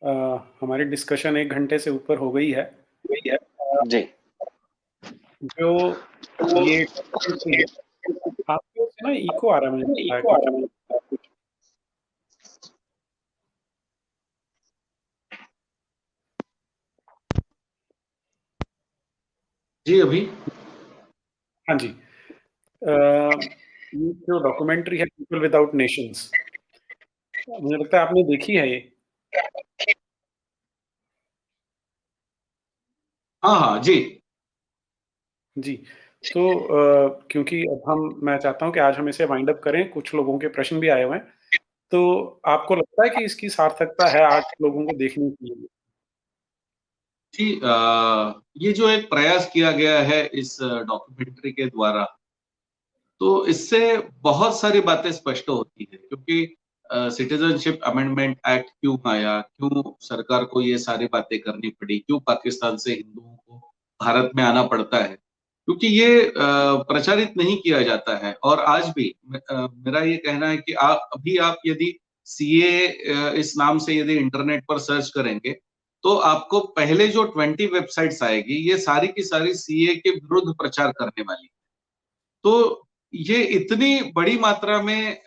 हमारी डिस्कशन 1 घंटे से ऊपर हो गई है। अ, जी। जो ये डॉक्यूमेंट्री है, आपके उससे ना इको आ रहा है मुझे लगता है कुछ। जी, अभी? हाँ जी। ये जो डॉक्यूमेंट्री है पीपल विदाउट नेशंस, मुझे लगता है आपने देखी है ये? हाँ, हाँ, जी। जी। तो क्योंकि अब मैं चाहता हूँ कि आज हम इसे वाइंड अप करें, कुछ लोगों के प्रश्न भी आए हुए हैं। तो आपको लगता है कि इसकी सार्थकता है आज लोगों को देखने के लिए? जी, ये जो एक प्रयास किया गया है इस डॉक्यूमेंट्री के द्वारा, तो इससे बहुत सारी बातें स्पष्ट होती है क्योंकि सिटीज़नशिप अमेंडमेंट एक्ट क्यों आया? क्यों सरकार को ये सारी बातें करनी पड़ी? क्यों पाकिस्तान से हिंदुओं को भारत में आना पड़ता है? क्योंकि ये प्रचारित नहीं किया जाता है और आज भी मेरा ये कहना है कि अभी आप यदि सीए इस नाम से यदि इंटरनेट पर सर्च करेंगे, तो आपको पहले जो 20 वेबसाइट्स आएगी, ये सारी की सारी सीए के विरुद्ध प्रचार करने वाली। तो ये इतनी बड़ी मात्रा में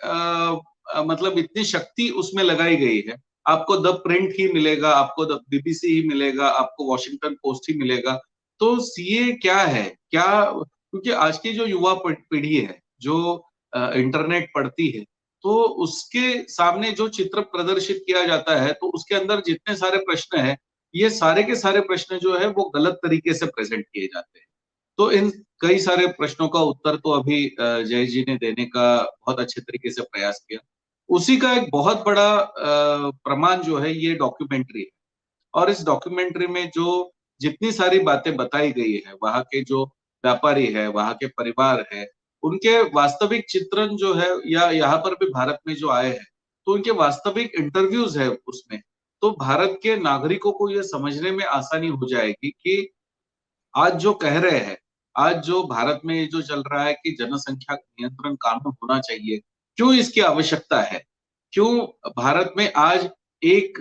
मतलब इतनी शक्ति उसमें लगाई गई है। आपको द प्रिंट ही मिलेगा, आपको द बीबीसी ही मिलेगा, आपको वॉशिंगटन पोस्ट ही मिलेगा। तो सीए क्या है? क्या क्योंकि आज की जो युवा पीढ़ी है, जो इंटरनेट पढ़ती है, तो उसके सामने जो चित्र प्रदर्शित किया जाता है, तो उसके अंदर जितने सारे प्रश्न हैं, ये सारे के सारे प्रश्न जो है वो गलत तरीके से प्रेज़ेंट किए जाते हैं। तो इन कई सारे प्रश्नों का उत्तर तो अभी जय जी ने देने का बहुत अच्छे तरीके से प्रयास किया। उसी का एक बहुत बड़ा प्रमाण जो है ये डॉक्यूमेंट्री है और इस डॉक्यूमेंट्री में जो जितनी सारी बातें बताई गई है, वहाँ के जो व्यापारी है, वहाँ के परिवार है, उनके वास्तविक चित्रण जो है या यहाँ पर भी भारत में जो आए हैं, तो उनके वास्तविक इंटरव्यूज़ है उसमें। तो भारत के नागरिकों को ये समझने में आसानी हो जाएगी कि आज जो कह रहे हैं, आज जो भारत में ये जो चल रहा है कि जनसंख्या नियंत्रण कानून होना चाहिए, क्यों इसकी आवश्यकता है? क्यों भारत में आज एक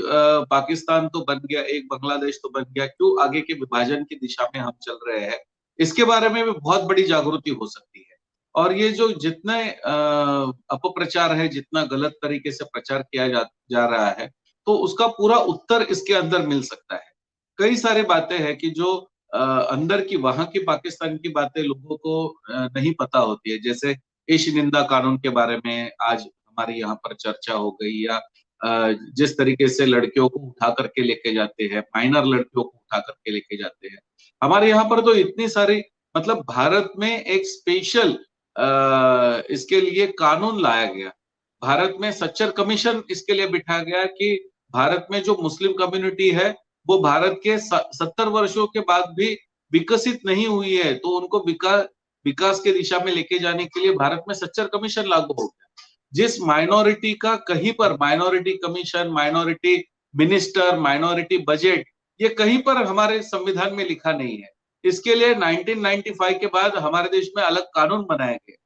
पाकिस्तान तो बन गया, एक बांग्लादेश तो बन गया, क्यों आगे के विभाजन की दिशा में हम चल रहे हैं? इसके बारे में भी बहुत बड़ी जागृति हो सकती है। और ये जो जितने अपप्रचार है, जितना गलत तरीके से प्रचार किया जा रहा है, तो उसका पूरा उत्तर इसके अंदर मिल सकता है। कई सारी बातें हैं कि जो अंदर की वहाँ की पाकिस्तान की बातें लोगों को नहीं पता होती है। जैसे ईश निंदा कानून के बारे में आज हमारे यहाँ पर चर्चा हो गई या जिस तरीके से लड़कियों को उठा करके लेके जाते हैं, माइनर लड़कियों को उठा करके लेके जाते हैं। हमारे यहाँ पर तो इतनी सारी मतलब भारत में एक स्पेशल इसके लिए कानून लाया गया। भारत में सच्चर कमीशन इसके लिए बिठाया गया कि भारत में जो मुस्लिम कम्युनिटी है, वो भारत के 70 वर्षों के बाद भी विकसित नहीं हुई है, तो उनको विकास की दिशा में लेके जाने के लिए भारत में सच्चर कमीशन लागू हो गया। जिस माइनॉरिटी का कहीं पर minority commission, minority minister, minority budget, ये कहीं पर हमारे संविधान में लिखा नहीं है। इसके लिए 1995 के बाद हमारे देश में अलग कानून बनाए गए।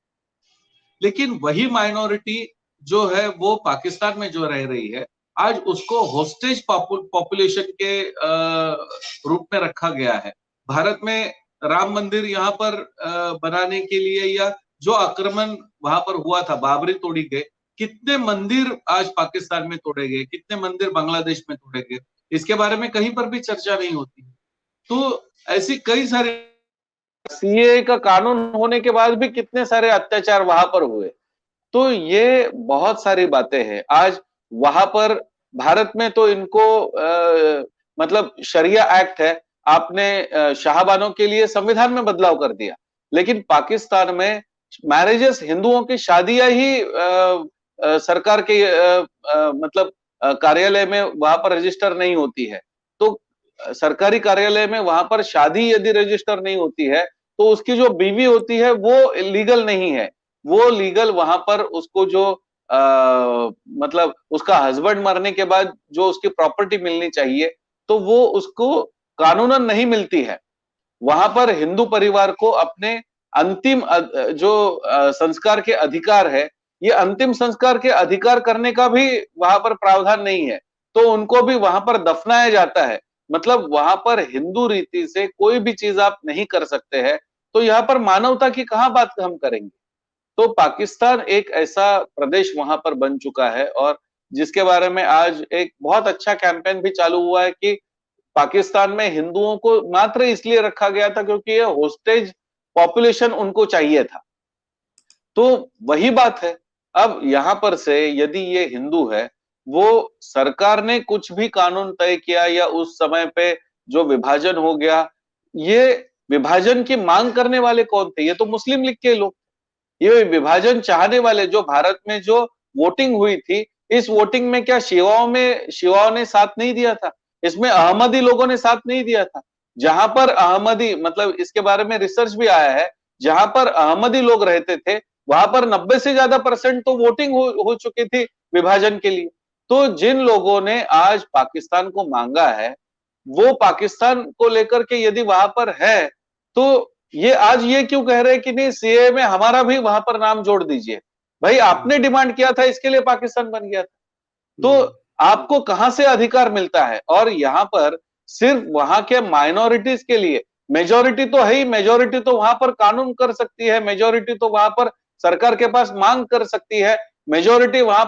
लेकिन वही माइनॉरिटी जो है वो पाकिस्तान में जो रह रही है, आज उसको होस्टेज पॉपुलेशन के रूप में रखा गया है। भारत में राम मंदिर यहाँ पर बनाने के लिए या जो आक्रमण वहां पर हुआ था, बाबरी तोड़ी गए, कितने मंदिर आज पाकिस्तान में तोड़े गए, कितने मंदिर बांग्लादेश में तोड़े गए, इसके बारे में कहीं पर भी चर्चा नहीं होती। तो ऐसी कई सारी सीए का कानून होने के बाद भी कितने सारे अत्याचार वहां पर हुए। तो ये बहुत सारी बातें हैं। आज वहां पर भारत में तो इनको मतलब शरिया एक्ट है, आपने शाहबानों के लिए संविधान में बदलाव कर दिया, लेकिन पाकिस्तान में मैरिजेस, हिंदुओं की शादियां ही सरकार के मतलब कार्यालय में वहां पर रजिस्टर नहीं होती है। तो सरकारी कार्यालय में वहां पर शादी यदि रजिस्टर नहीं होती है, तो उसकी जो बीवी होती है वो लीगल नहीं है। वो लीगल वहां पर उसको जो मतलब उसका हस्बैंड मरने के बाद जो उसकी प्रॉपर्टी मिलनी चाहिए, तो वो उसको कानूनन नहीं मिलती है। वहां पर हिंदू परिवार को अपने अंतिम जो संस्कार के अधिकार है, ये अंतिम संस्कार के अधिकार करने का भी वहां पर प्रावधान नहीं है। तो उनको भी वहां पर दफनाया जाता है। मतलब वहां पर हिंदू रीति से कोई भी चीज आप नहीं कर सकते हैं, तो यहाँ पर मानवता की कहाँ बात हम करेंगे। तो पाकिस्तान एक ऐसा प्रदेश वहां पर बन चुका है, और जिसके बारे में आज एक बहुत अच्छा कैंपेन भी चालू हुआ है कि पाकिस्तान में हिंदुओं को मात्र इसलिए रखा गया था क्योंकि ये होस्टेज पॉपुलेशन उनको चाहिए था। तो वही बात है। अब यहां पर से यदि ये हिंदू है, वो सरकार ने कुछ भी कानून तय किया या उस समय पे जो विभाजन हो गया, ये विभाजन की मांग करने वाले कौन थे? ये तो मुस्लिम लीग के लोग। ये विभाजन चाहने वाले, जो भारत में जो वोटिंग हुई थी, इस वोटिंग में क्या शिवाओं ने साथ नहीं दिया था? इसमें अहमदी लोगों ने साथ नहीं दिया था। जहां पर अहमदी, मतलब इसके बारे में रिसर्च भी आया है, जहां पर अहमदी लोग रहते थे, वहां पर 90 से ज्यादा परसेंट तो वोटिंग हो चुकी थी विभाजन के लिए। तो जिन लोगों ने आज पाकिस्तान को मांगा है, वो पाकिस्तान को लेकर के यदि वहां पर है, तो ये आज ये क्यों कह रहे हैं कि नहीं, सीए में हमारा भी वहां पर नाम जोड़ दीजिए? भाई आपने डिमांड किया था, इसके लिए पाकिस्तान बन गया था। तो आपको कहां से अधिकार मिलता है? और यहाँ पर सिर्फ वहां के माइनॉरिटीज के लिए, मेजोरिटी तो है ही, मेजोरिटी तो वहां पर कानून कर सकती है, मेजोरिटी तो वहां पर सरकार के पास मांग कर सकती है, मेजोरिटी वहां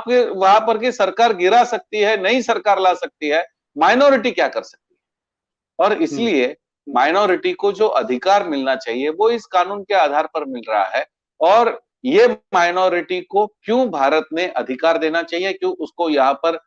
पर की सरकार गिरा सकती है, नई सरकार ला सकती है। माइनॉरिटी क्या कर सकती है? और इसलिए माइनॉरिटी को जो अधिकार मिलना चाहिए वो इस कानून के आधार पर मिल रहा है। और ये माइनॉरिटी को क्यों भारत ने अधिकार देना चाहिए, क्यों उसको यहाँ पर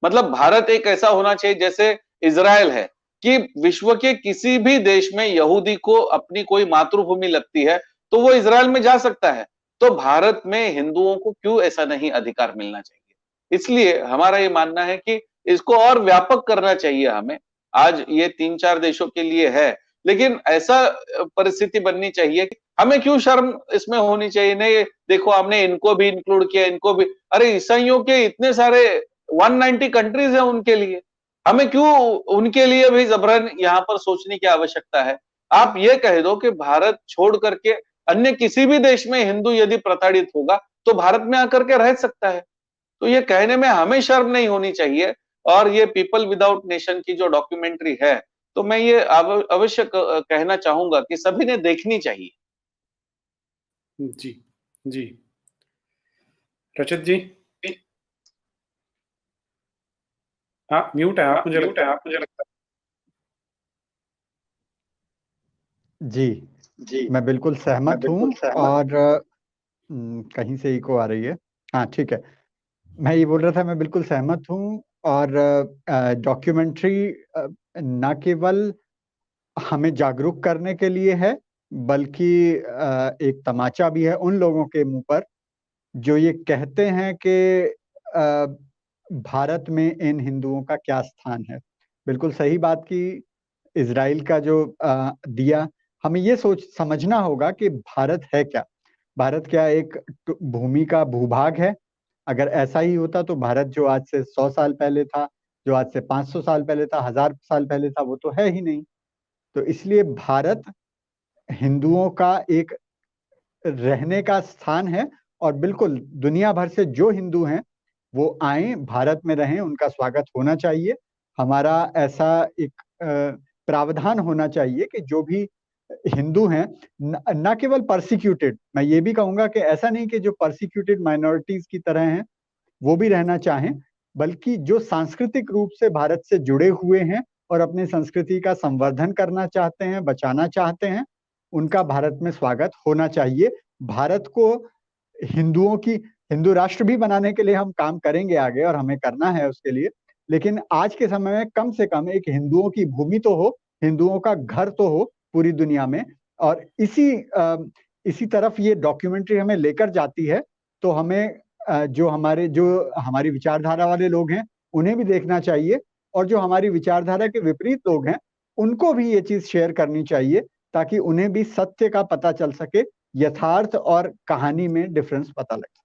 मतलब भारत एक ऐसा होना चाहिए जैसे इजराइल है, कि विश्व के किसी भी देश में यहूदी को अपनी कोई मातृभूमि लगती है तो वो इजराइल में जा सकता है। तो भारत में हिंदुओं को क्यों ऐसा नहीं अधिकार मिलना चाहिए? इसलिए हमारा ये मानना है कि इसको और व्यापक करना चाहिए हमें। आज ये 3-4 देशों के लिए है, लेकिन ऐसा परिस्थिति बननी चाहिए कि हमें क्यों शर्म इसमें होनी चाहिए? नहीं, देखो हमने इनको भी इंक्लूड किया, इनको भी। अरे ईसाइयों के इतने सारे 190 कंट्रीज है उनके लिए, हमें क्यों उनके लिए भी जबरन यहाँ पर सोचने की आवश्यकता है? आप ये कह दो कि भारत छोड़ करके अन्य किसी भी देश में हिंदू यदि प्रताड़ित होगा तो भारत में आकर के रह सकता है। तो ये कहने में हमें शर्म नहीं होनी चाहिए। और ये पीपल विदाउट नेशन की जो डॉक्यूमेंट्री है, तो मैं ये अवश्य कहना चाहूंगा कि सभी ने देखनी चाहिए। जी, जी। रचित जी? आप म्यूट है, आप मुझे लगता है। जी, जी, मैं बिल्कुल सहमत हूँ। और कहीं से इको आ रही है। हाँ, ठीक है। मैं ये बोल रहा था, मैं बिल्कुल सहमत हूँ। और डॉक्यूमेंट्री न केवल हमें जागरूक करने के लिए है, बल्कि एक तमाचा भी है उन लोगों के मुंह पर जो ये कहते हैं कि भारत में इन हिंदुओं का क्या स्थान है। बिल्कुल सही बात की इजराइल का जो दिया। हमें ये समझना होगा कि भारत है क्या। भारत क्या एक भूमि का भूभाग है? अगर ऐसा ही होता तो भारत जो आज से 100 साल पहले था, जो आज से 500 साल पहले था, 1000 साल पहले था, वो तो है ही नहीं। तो इसलिए भारत हिंदुओं का एक रहने का स्थान है। और बिल्कुल दुनिया भर से जो हिंदू हैं वो आए, भारत में रहें, उनका स्वागत होना चाहिए। हमारा ऐसा एक प्रावधान होना चाहिए कि जो भी हिंदू हैं, न केवल परसिक्यूटेड, मैं ये भी कहूंगा कि ऐसा नहीं कि जो परसिक्यूटेड माइनॉरिटीज की तरह हैं वो भी रहना चाहें, बल्कि जो सांस्कृतिक रूप से भारत से जुड़े हुए हैं और अपनी संस्कृति का संवर्धन करना चाहते हैं, बचाना चाहते हैं, उनका भारत में स्वागत होना चाहिए। भारत को हिंदुओं की हिंदू राष्ट्र भी बनाने के लिए हम काम करेंगे आगे, और हमें करना है उसके लिए। लेकिन आज के समय में कम से कम एक हिंदुओं की भूमि तो हो, हिंदुओं का घर तो हो पूरी दुनिया में। और इसी तरफ ये डॉक्यूमेंट्री हमें लेकर जाती है। तो हमें जो हमारी विचारधारा वाले लोग हैं उन्हें भी देखना चाहिए, और जो हमारी विचारधारा के विपरीत लोग हैं उनको भी ये चीज शेयर करनी चाहिए, ताकि उन्हें भी सत्य का पता चल सके, यथार्थ और कहानी में डिफरेंस पता लगे।